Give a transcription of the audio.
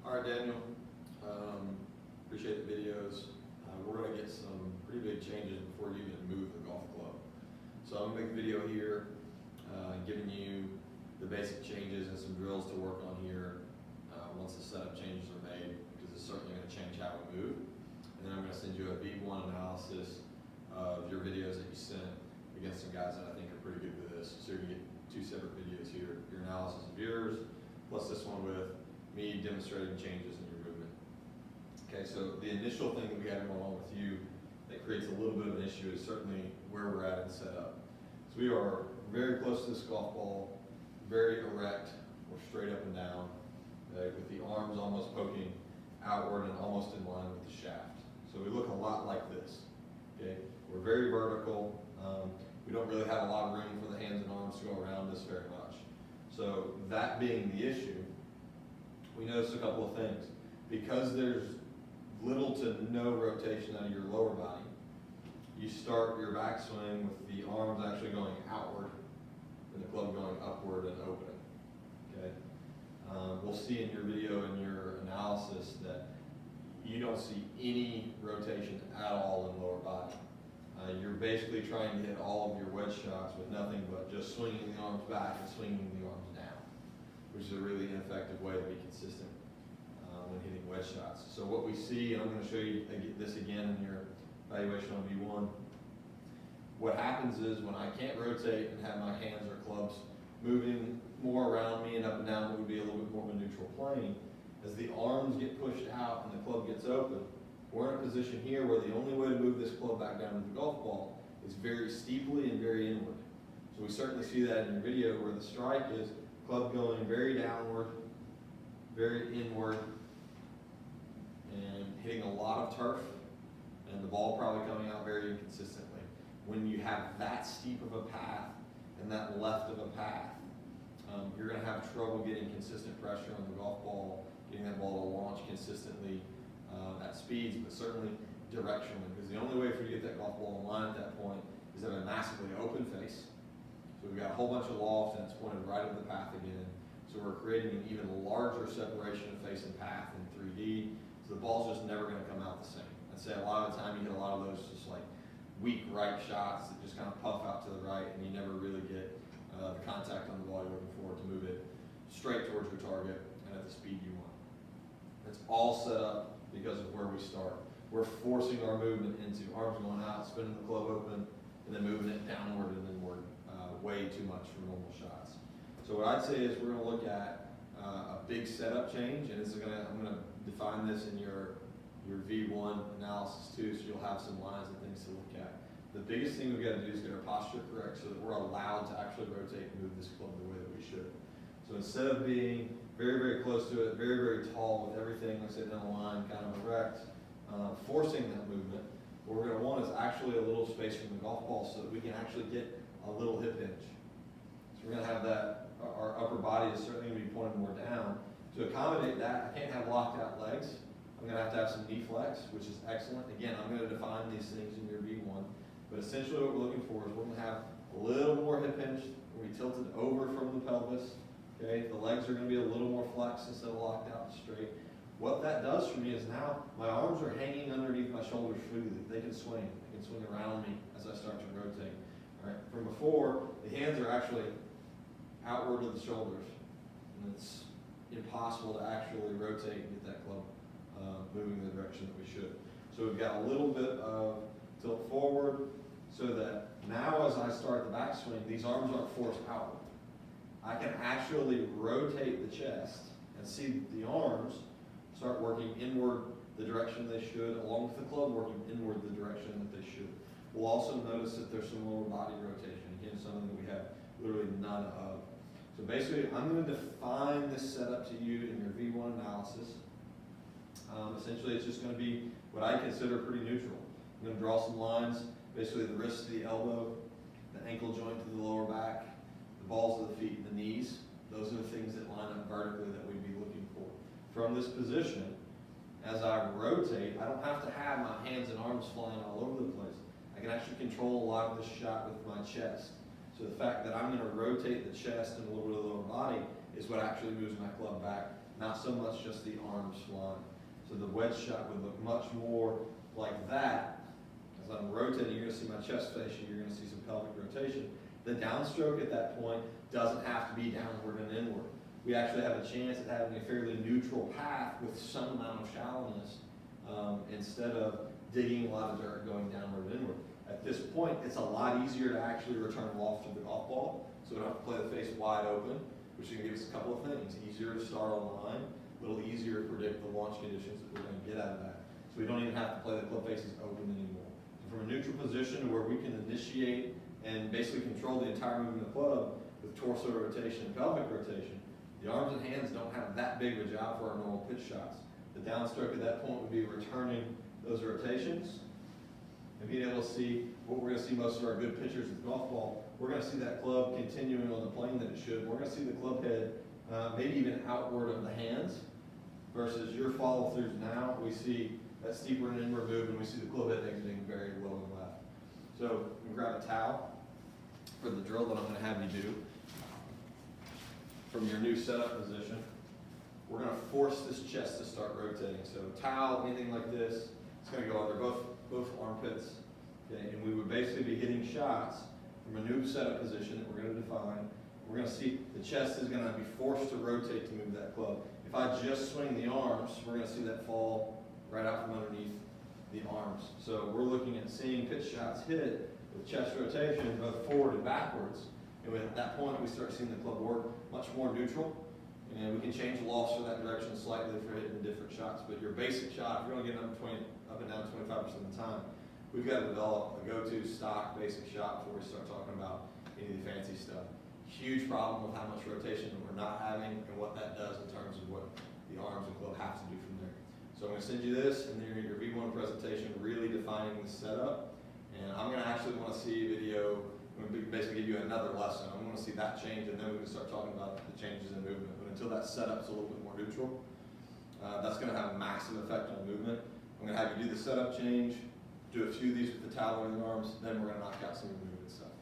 All right, Daniel. Appreciate the videos. We're going to get some pretty big changes before you even move the golf club. So I'm going to make a video here giving you the basic changes and some drills to work on here once the setup changes are made, because it's certainly going to change how we move. And then I'm going to send you a V1 analysis of your videos that you sent against some guys that I think are pretty good with this. So you're going to get two separate videos here, your analysis of yours, plus this one with me demonstrating changes in your movement. Okay, so the initial thing that we have going on with you that creates a little bit of an issue is certainly where we're at in setup. So we are very close to this golf ball, very erect, we're straight up and down, with the arms almost poking outward and almost in line with the shaft. So we look a lot like this. Okay, we're very vertical. We don't really have a lot of room for the hands and arms to go around us very much. So that being the issue, we notice a couple of things. Because there's little to no rotation out of your lower body, you start your backswing with the arms actually going outward and the club going upward and opening. Okay, we'll see in your video and your analysis that you don't see any rotation at all in lower body. You're basically trying to hit all of your wedge shots with nothing but just swinging the arms back and swinging the arms down, which is a really ineffective way to be consistent when hitting wedge shots. So what we see, and I'm going to show you this again in your evaluation on V1, what happens is when I can't rotate and have my hands or clubs moving more around me and up and down, it would be a little bit more of a neutral plane. As the arms get pushed out and the club gets open, we're in a position here where the only way to move this club back down to the golf ball is very steeply and very inward. So we certainly see that in your video where the strike is club going very downward, very inward, and hitting a lot of turf, and the ball probably coming out very inconsistently. When you have that steep of a path and that left of a path, you're going to have trouble getting consistent pressure on the golf ball, getting that ball to launch consistently at speeds, but certainly directionally, because the only way for you to get that golf ball in line at that point is to have a massively open face. So we've got a whole bunch of loft and it's pointed right over the path again. So we're creating an even larger separation of face and path in 3D. So the ball's just never going to come out the same. I'd say a lot of the time you get a lot of those just like weak right shots that just kind of puff out to the right, and you never really get the contact on the ball you're looking for to move it straight towards your target and at the speed you want. It's all set up because of where we start. We're forcing our movement into arms going out, spinning the club open, and then moving it downward and inward way too much for normal shots. So what I'd say is we're going to look at a big setup change, and I'm going to define this in your V1 analysis too, so you'll have some lines and things to look at. The biggest thing we've got to do is get our posture correct so that we're allowed to actually rotate and move this club the way that we should. So instead of being very, very close to it, very, very tall with everything, like I said, down the line, kind of erect, forcing that movement, what we're going to want is actually a little space from the golf ball so that we can actually get a little hip hinge. So we're going to have that, our upper body is certainly going to be pointed more down. To accommodate that, I can't have locked out legs. I'm going to have some knee flex, which is excellent. Again, I'm going to define these things in your V1, but essentially what we're looking for is we're going to have a little more hip hinge, where we tilt it over from the pelvis. Okay, the legs are going to be a little more flexed instead of locked out and straight. What that does for me is now my arms are hanging underneath my shoulders freely. They can swing. They can swing around me as I start to rotate. All right. From before, the hands are actually outward of the shoulders, and it's impossible to actually rotate and get that club moving in the direction that we should. So we've got a little bit of tilt forward, so that now as I start the backswing, these arms aren't forced outward. I can actually rotate the chest and see the arms start working inward the direction they should, along with the club working inward the direction that they should. We'll also notice that there's some lower body rotation. Again, something that we have literally none of. So basically, I'm going to define this setup to you in your V1 analysis. Essentially, it's just going to be what I consider pretty neutral. I'm going to draw some lines, basically the wrist to the elbow, the ankle joint to the lower back, the balls of the feet and the knees. Those are the things that line up vertically that we'd be looking for. From this position, as I rotate, I don't have to have my hands and arms flying all over the place. I can actually control a lot of this shot with my chest. So the fact that I'm going to rotate the chest and a little bit of the lower body is what actually moves my club back not so much just the arms flying. So the wedge shot would look much more like that. As I'm rotating, you're gonna see my chest fascia, you're gonna see some pelvic rotation. The downstroke at that point doesn't have to be downward and inward. We actually have a chance at having a fairly neutral path with some amount of shallowness, instead of digging a lot of dirt going downward and inward. At this point, it's a lot easier to actually return loft to the golf ball, so we don't have to play the face wide open, which is going to give us a couple of things. Easier to start on the line, a little easier to predict the launch conditions that we're going to get out of that. So we don't even have to play the club faces open anymore. So from a neutral position where we can initiate and basically control the entire movement of the club with torso rotation and pelvic rotation, the arms and hands don't have that big of a job for our normal pitch shots. The downstroke at that point would be returning those rotations and being able to see what we're going to see most of our good pitchers with golf ball. We're going to see that club continuing on the plane that it should. We're going to see the club head maybe even outward of the hands versus your follow throughs now. We see that steeper and inward move, and we see the club head exiting very low and left. So we grab a towel for the drill that I'm going to have you do from your new setup position. We're going to force this chest to start rotating. So towel, anything like this, it's going to go under both armpits. Okay, and we would basically be hitting shots from a new setup position that we're going to define. We're going to see the chest is going to be forced to rotate to move that club. If I just swing the arms, we're going to see that fall right out from underneath the arms. So we're looking at seeing pitch shots hit with chest rotation both forward and backwards. And at that point, we start seeing the club work much more neutral. And we can change the lofts for that direction slightly for hitting different shots. But your basic shot, if you're going to get up and down 25% of the time, we've got to develop a go-to stock basic shot before we start talking about any of the fancy stuff. Huge problem with how much rotation we're not having and what that does in terms of what the arms and club have to do from there. So I'm going to send you this, and then your V1 presentation really defining the setup. And I'm going to actually want to see a video. I'm going to basically give you another lesson. I want to see that change, and then we can start talking about the changes in movement. But until that setup's a little bit more neutral, that's going to have a massive effect on movement. I'm going to have you do the setup change, do a few of these with the towel and the arms, then we're going to knock out some of the movement stuff.